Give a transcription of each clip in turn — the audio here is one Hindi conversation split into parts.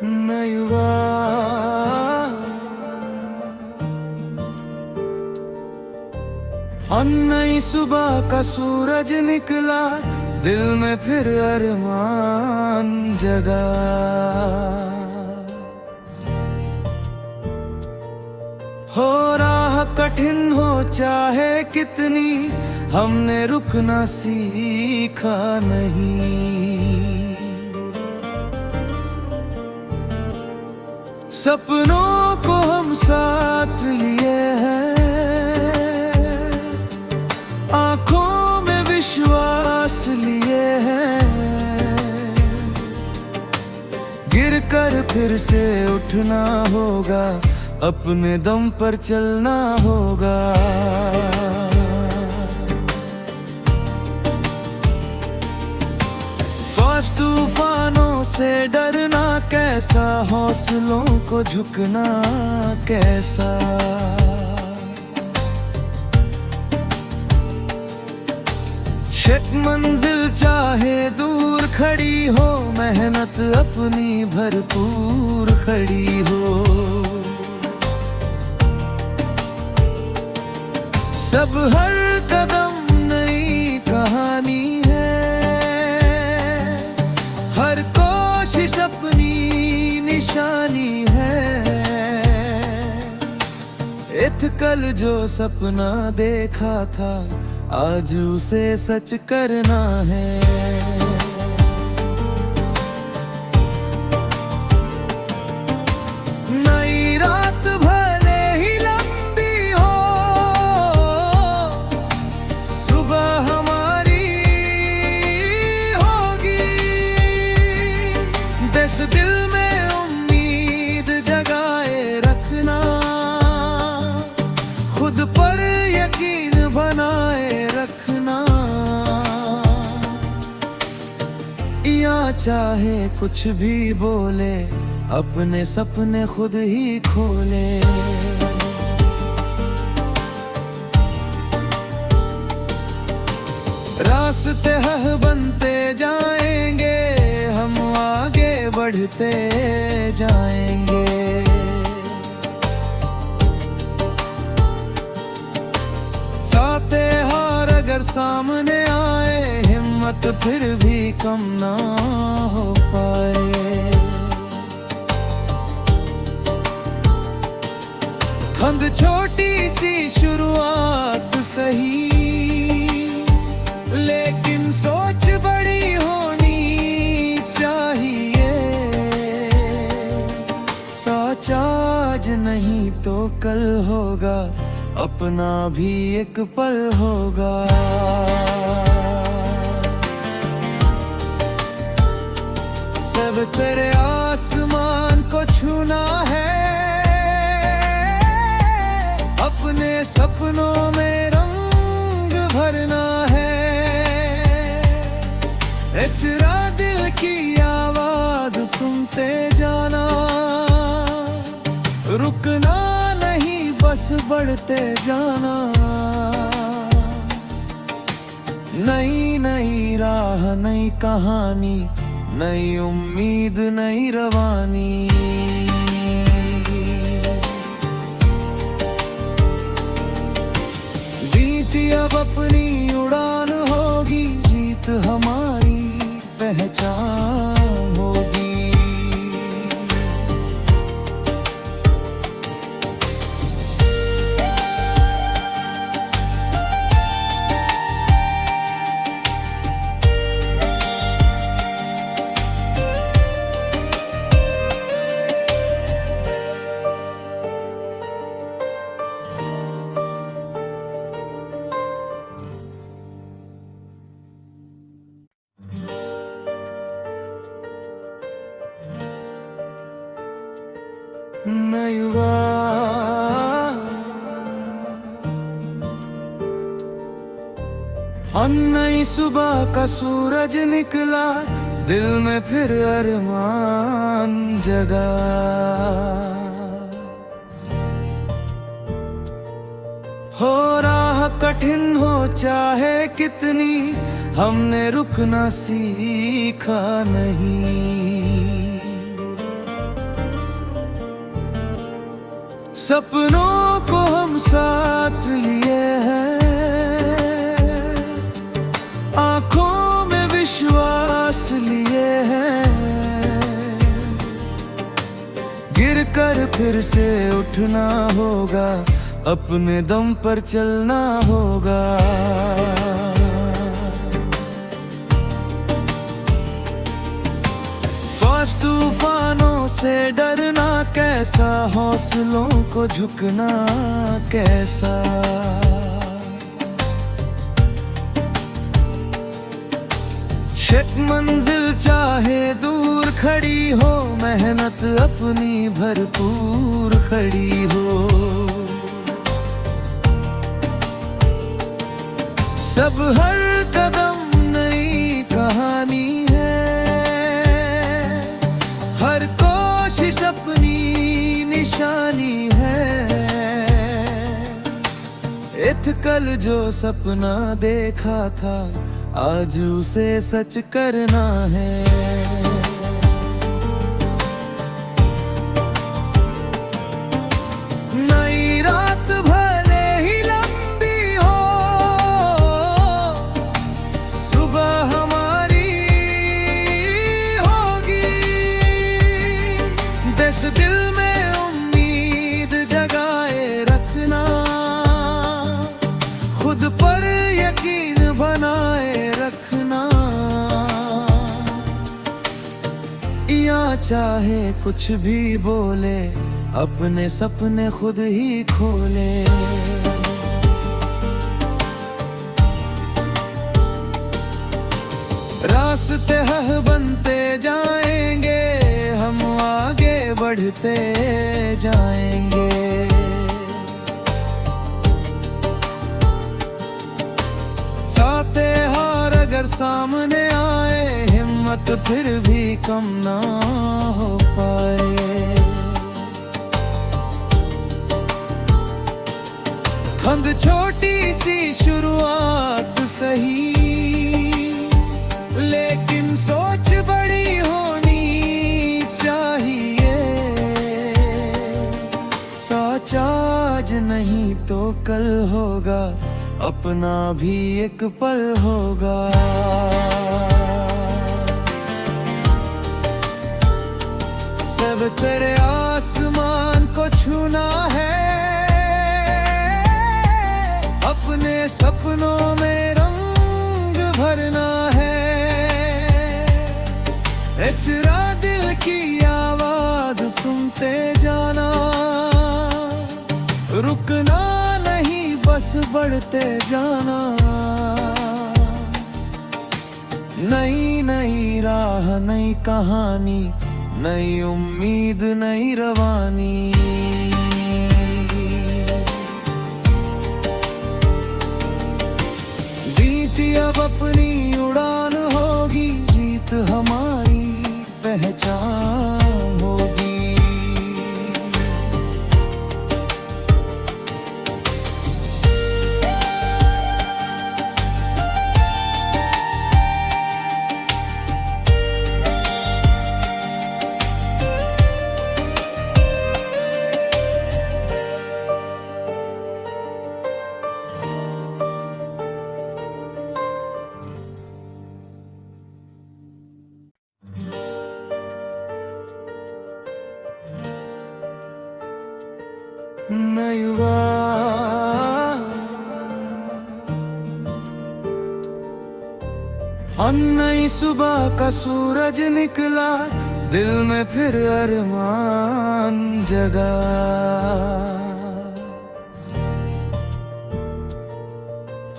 नयुआ नई सुबह का सूरज निकला, दिल में फिर अरमान जगा। हो राह कठिन हो चाहे कितनी, हमने रुकना सीखा नहीं। सपनों को हम साथ लिए हैं, आंखों में विश्वास लिए हैं। गिर कर फिर से उठना होगा, अपने दम पर चलना होगा। तूफानों से डरना कैसा, हौसलों को झुकना कैसा। मंजिल चाहे दूर खड़ी हो, मेहनत अपनी भरपूर खड़ी हो। सब हर कदम नई कहानी है, हर कोशिश अपनी निशानी है। कल जो सपना देखा था, आज उसे सच करना है। नई रात भले ही लंबी हो, सुबह हमारी होगी। दस दिल में उम्मीद जगाए रखना, खुद पर यकीन बनाए रखना। या चाहे कुछ भी बोले, अपने सपने खुद ही खोले। रास्ते है बनते जाएंगे, हम आगे बढ़ते जाएंगे। चाहते हार अगर सामने आए, हिम्मत फिर भी कम ना हो पाए। खंड छोटी सी शुरुआत सही, लेकिन सोच बड़ी होनी चाहिए। सोच आज नहीं तो कल होगा, अपना भी एक पल होगा। सब तेरे आसमान को छूना है, अपने सपनों में रंग भरना है। तेरा दिल की आवाज सुनते जाना, रुकना नहीं बस बढ़ते जाना। नई नई राह नई कहानी, नई उम्मीद नई रवानी। बीती अब अपनी उड़ान होगी, जीत हमारी पहचान होगी। नयुआ नई सुबह का सूरज निकला, दिल में फिर अरमान जगा। हो राह कठिन हो चाहे कितनी, हमने रुकना सीखा नहीं। सपनों को हम साथ लिए हैं, आंखों में विश्वास लिए हैं। गिर कर फिर से उठना होगा, अपने दम पर चलना होगा। तूफानों से डरना कैसा, हौसलों को झुकना कैसा। मंजिल चाहे दूर खड़ी हो, मेहनत अपनी भरपूर खड़ी हो। सब हर कदम नई कहानी है, हर कोशिश अपनी निशानी है। कल जो सपना देखा था, आज उसे सच करना है। नई रात भले ही लंबी हो, सुबह हमारी होगी। दस दिल में उम्मीद जगाए रखना, खुद पर यकीन बनाए रखना। या चाहे कुछ भी बोले, अपने सपने खुद ही खोले। रास्ते है बनते जाएंगे, हम आगे बढ़ते जाएंगे। हार अगर सामने आए, हिम्मत फिर भी कम ना हो पाए। खंड छोटी सी शुरुआत सही, लेकिन सोच बड़ी होनी चाहिए। सोच आज नहीं तो कल होगा, अपना भी एक पल होगा। सब तेरे आसमान को छूना है, अपने सपनों में रंग भरना है। तेरा दिल की आवाज सुनते जाना, रुकना बस बढ़ते जाना। नई नई राह, नई कहानी, नई उम्मीद, नई रवानी। बीती अब अपनी उड़ान होगी, जीत हमारी पहचान होगी। नई सुबह का सूरज निकला, दिल में फिर अरमान जगा।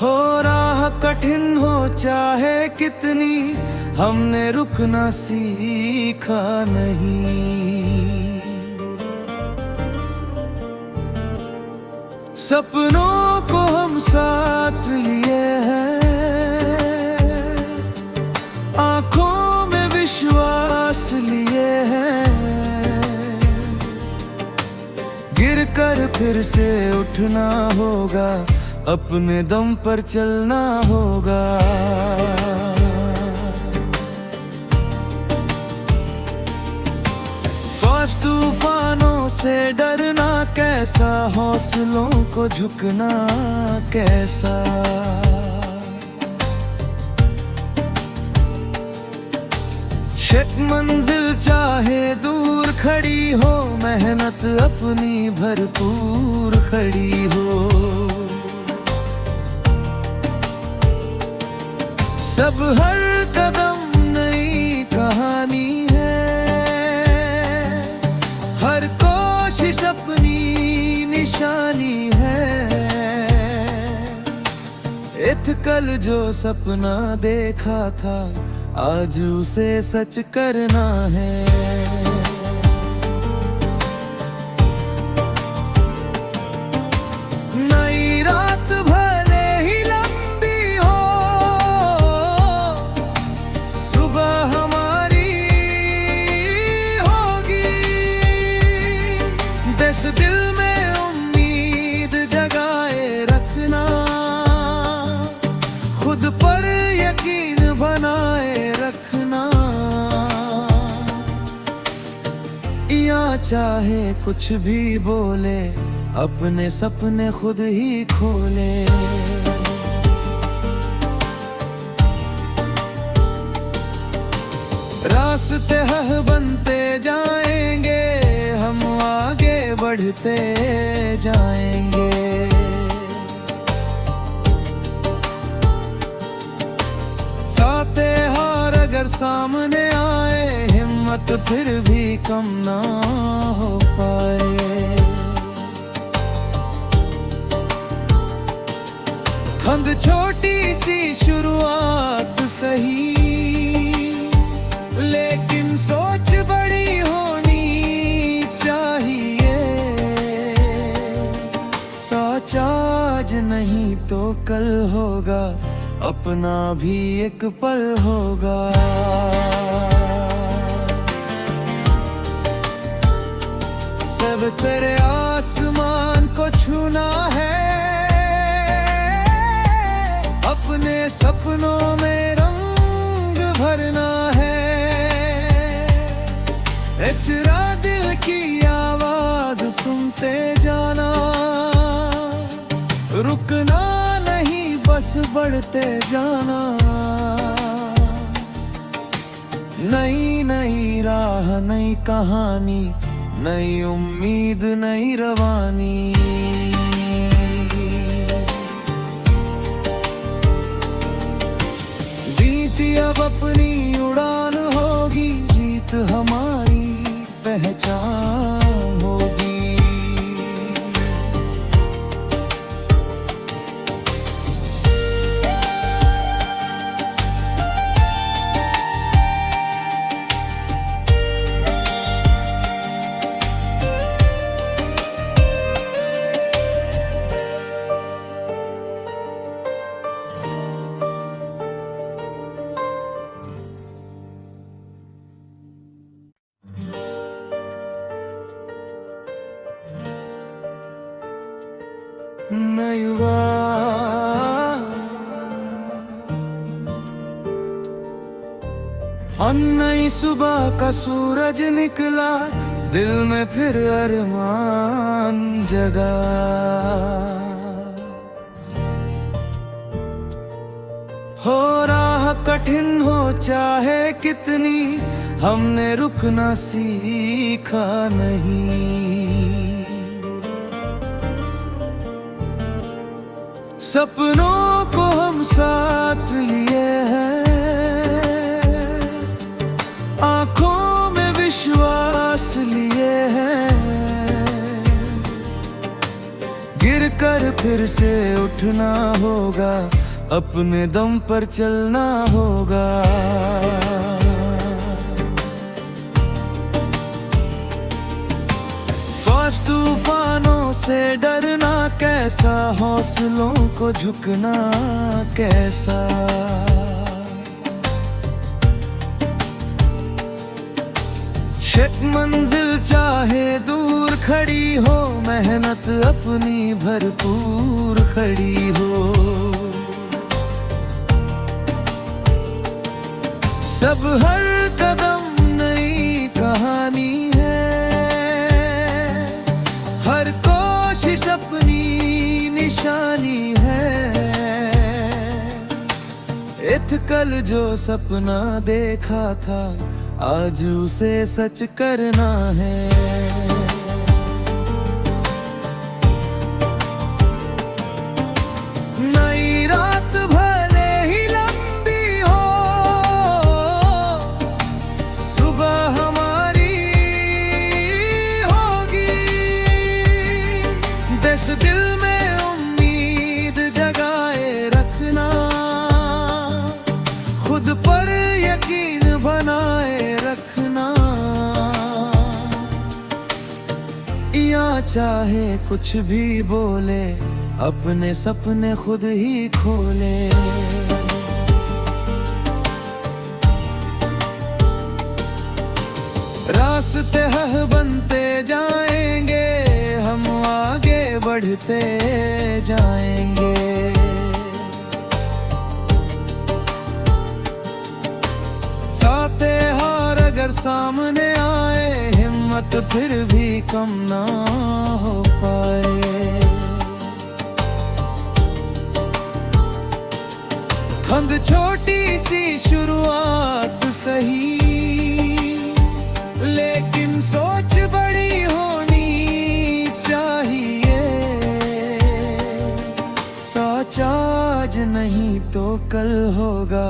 हो राह कठिन हो चाहे कितनी, हमने रुकना सीखा नहीं। सपनों को हम साथ लिए हैं, आंखों में विश्वास लिए हैं। गिर कर फिर से उठना होगा, अपने दम पर चलना होगा। तूफानों से डरना कैसा, कैसा, हौसलों को झुकना कैसा। मंजिल चाहे दूर खड़ी हो, मेहनत अपनी भरपूर खड़ी हो। सब हर कदम नई कहानी है, हर कोशिश अपनी निशानी है। कल जो सपना देखा था, आज उसे सच करना है। नई रात भले ही लंबी हो, सुबह हमारी होगी। दस दिल में उम्मीद जगाए रखना, खुद पर यकीन बनाए रखना। या चाहे कुछ भी बोले, अपने सपने खुद ही खोले। रास्ते हर बनते जाएंगे, हम आगे बढ़ते जाएंगे। हार अगर सामने आए, हिम्मत फिर भी कम ना हो पाए। फंद छोटी सी शुरुआत सही, लेकिन सोच बड़ी होनी चाहिए। सोच आज नहीं तो कल होगा, अपना भी एक पल होगा। सब तेरे आसमान को छूना है, अपने सपनों में रंग भरना है। इतना दिल की आवाज सुनते जाना, रुकना बस बढ़ते जाना। नई नई राह, नई कहानी, नई उम्मीद, नई रवानी। बीती अब अपनी उड़ान होगी, जीत हमारी पहचान होगी। नई सुबह का सूरज निकला, दिल में फिर अरमान जगा। हो राह कठिन हो चाहे कितनी, हमने रुकना सीखा नहीं। सपनों को हम साथ लिए हैं, आंखों में विश्वास लिए हैं। गिर कर फिर से उठना होगा, अपने दम पर चलना होगा। फाश तूफानों से डरना कैसा, हौसलों को झुकना कैसा। मंजिल चाहे दूर खड़ी हो, मेहनत अपनी भरपूर खड़ी हो। सब हर कदम नई कहानी है, हर को कल जो सपना देखा था आज उसे सच करना है। नई रात भले ही लंबी हो, सुबह हमारी होगी। दस दिल में उम्मीद जगाए रखना, खुद पर यकीन बनाए रखना। या चाहे कुछ भी बोले, अपने सपने खुद ही खोले। रास्ते है बनते जाएंगे, हम आगे बढ़ते जाएंगे। चाहते हार अगर सामने आए, हिम्मत फिर भी कम ना हो पाए। हम छोटी सी शुरुआत सही, लेकिन सोच बड़ी होनी चाहिए। सोच आज नहीं तो कल होगा,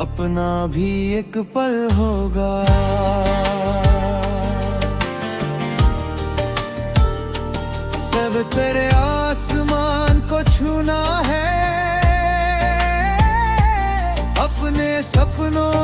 अपना भी एक पल होगा। सब तेरे आसमान को छूना है, अपने सपनों